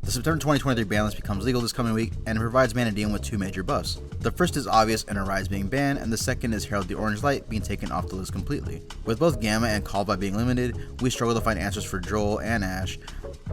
The September 2023 Banlist becomes legal this coming week, and it provides Mannadium with two major buffs. The first is obvious and Arise being banned, and the second is Herald the Orange Light being taken off the list completely. With both Gamma and Call by being limited, we struggle to find answers for Droll and Ash,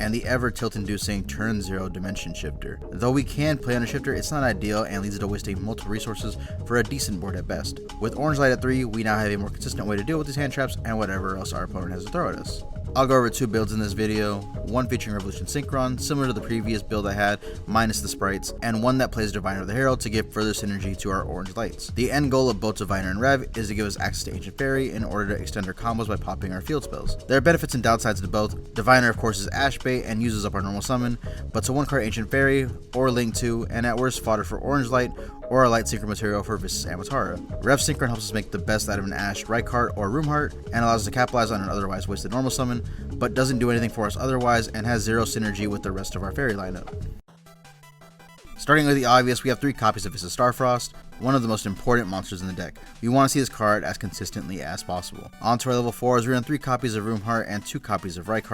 and the ever tilt-inducing Turn 0 Dimension Shifter. Though we can play on a shifter, it's not ideal and leads to wasting multiple resources for a decent board at best. With Orange Light at 3, we now have a more consistent way to deal with these hand traps and whatever else our opponent has to throw at us. I'll go over two builds in this video, one featuring Revolution Synchron, similar to the previous build I had, minus the sprites, and one that plays Diviner of the Herald to give further synergy to our orange lights. The end goal of both Diviner and Rev is to give us access to Ancient Fairy in order to extend our combos by popping our field spells. There are benefits and downsides to both. Diviner of course is Ash bait and uses up our normal summon, but to one card Ancient Fairy, or Link 2, and at worst fodder for Orange Light, or a light synchro material for Vistas Amatara. Rev Synchron helps us make the best out of an Ash Right Heart or Room Heart, and allows us to capitalize on an otherwise wasted normal summon, but doesn't do anything for us otherwise and has zero synergy with the rest of our fairy lineup. Starting with the obvious, we have 3 copies of Vistas Starfrost, one of the most important monsters in the deck. We want to see this card as consistently as possible. On to our level 4s, we run 3 copies of Room Heart and 2 copies of Reich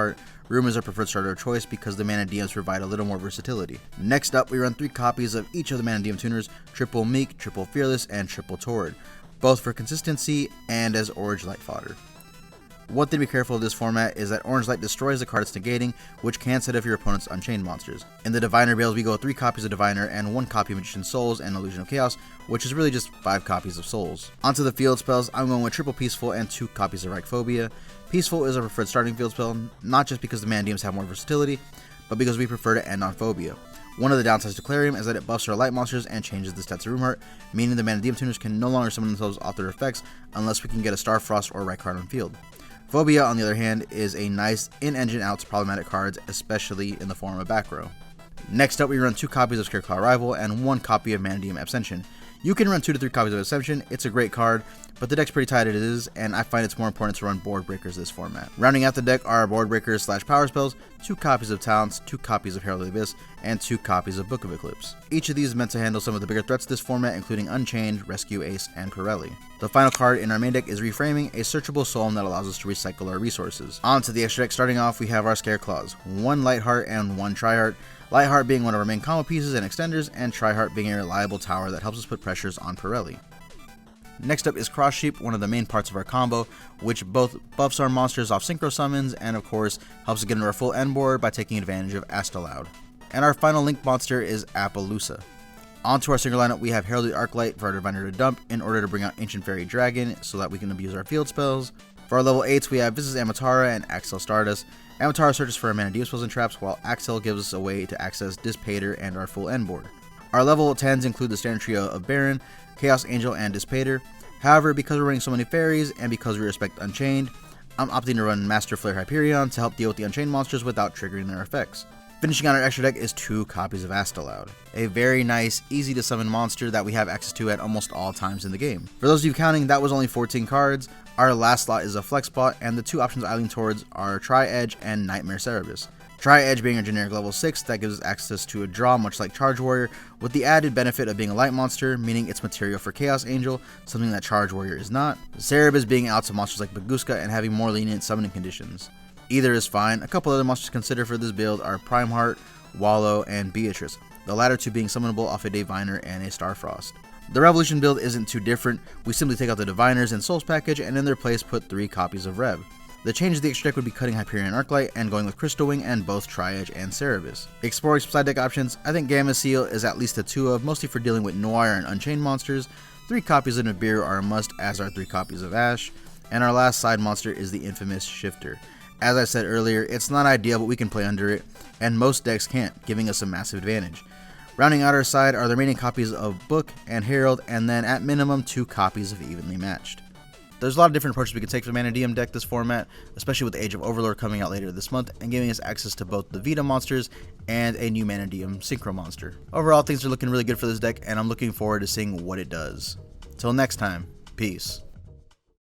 Room is our preferred starter of choice because the Mannadiums provide a little more versatility. Next up, we run 3 copies of each of the Mannadium tuners, Triple Meek, Triple Fearless, and Triple Torrid, both for consistency and as Orange Light fodder. One thing to be careful of this format is that Orange Light destroys the card it's negating, which can set off your opponent's Unchained monsters. In the Diviner builds, we go 3 copies of Diviner and 1 copy of Magician's Souls and Illusion of Chaos, which is really just 5 copies of Souls. Onto the field spells, I'm going with Triple Peaceful and 2 copies of Reichphobia. Peaceful is our preferred starting field spell, not just because the Mannadiums have more versatility, but because we prefer to end on Phobia. One of the downsides to Clarium is that it buffs our light monsters and changes the stats of Room Heart, meaning the Mannadium tuners can no longer summon themselves off their effects unless we can get a Starfrost or Reich on field. Phobia, on the other hand, is a nice in-engine out to problematic cards, especially in the form of back row. Next up, we run 2 copies of Scareclaw Rival and 1 copy of Mannadium Abstention. You can run 2 to 3 copies of Ascension, it's a great card, but the deck's pretty tight as it is, and I find it's more important to run board breakers this format. Rounding out the deck are our board breakers / power spells, 2 copies of Talents, 2 copies of Herald of the Abyss, and 2 copies of Book of Eclipse. Each of these is meant to handle some of the bigger threats this format, including Unchained, Rescue Ace, and Corelli. The final card in our main deck is Reframing, a searchable soul that allows us to recycle our resources. On to the extra deck. Starting off, we have our Scareclaws, 1 Lightheart and 1 Triheart. Lightheart being one of our main combo pieces and extenders, and Triheart being a reliable tower that helps us put pressures on Pirelli. Next up is Cross Sheep, one of the main parts of our combo, which both buffs our monsters off synchro summons and of course helps us get into our full end board by taking advantage of Astaloud. And our final link monster is Appaloosa. Onto our single lineup, we have Herald the Arclight for our Diviner to dump in order to bring out Ancient Fairy Dragon so that we can abuse our field spells. For our level 8s, we have Vistas Amatara and Axel Stardust. Amatara searches for our Mannadium spells and traps, while Axel gives us a way to access Dispater and our full end board. Our level 10s include the standard trio of Baron, Chaos Angel, and Dispater. However, because we're running so many fairies, and because we respect Unchained, I'm opting to run Master Flare Hyperion to help deal with the Unchained monsters without triggering their effects. Finishing on our extra deck is 2 copies of Astaloud, a very nice, easy to summon monster that we have access to at almost all times in the game. For those of you counting, that was only 14 cards. Our last slot is a flex spot, and the 2 options I lean towards are Tri-Edge and Nightmare Cerebus. Tri-Edge being a generic level 6 that gives us access to a draw much like Charge Warrior, with the added benefit of being a light monster, meaning it's material for Chaos Angel, something that Charge Warrior is not. Cerebus being out to monsters like Baguska and having more lenient summoning conditions. Either is fine. A couple other monsters to consider for this build are Prime Heart, Wallow, and Beatrice, the latter 2 being summonable off a Diviner and a Starfrost. The Revolution build isn't too different. We simply take out the Diviners and Souls package and in their place put 3 copies of Rev. The change to the extra deck would be cutting Hyperion Arclight and going with Crystal Wing and both Tri-Edge and Cerebus. Exploring some side deck options, I think Gamma Seal is at least a 2 of, mostly for dealing with Noir and Unchained monsters. 3 copies of Nibiru are a must, as are 3 copies of Ash. And our last side monster is the infamous Shifter. As I said earlier, it's not ideal, but we can play under it, and most decks can't, giving us a massive advantage. Rounding out our side are the remaining copies of Book and Herald, and then at minimum 2 copies of Evenly Matched. There's a lot of different approaches we can take for the Mannadium deck this format, especially with the Age of Overlord coming out later this month and giving us access to both the Vita monsters and a new Mannadium Synchro monster. Overall, things are looking really good for this deck, and I'm looking forward to seeing what it does. Till next time, peace.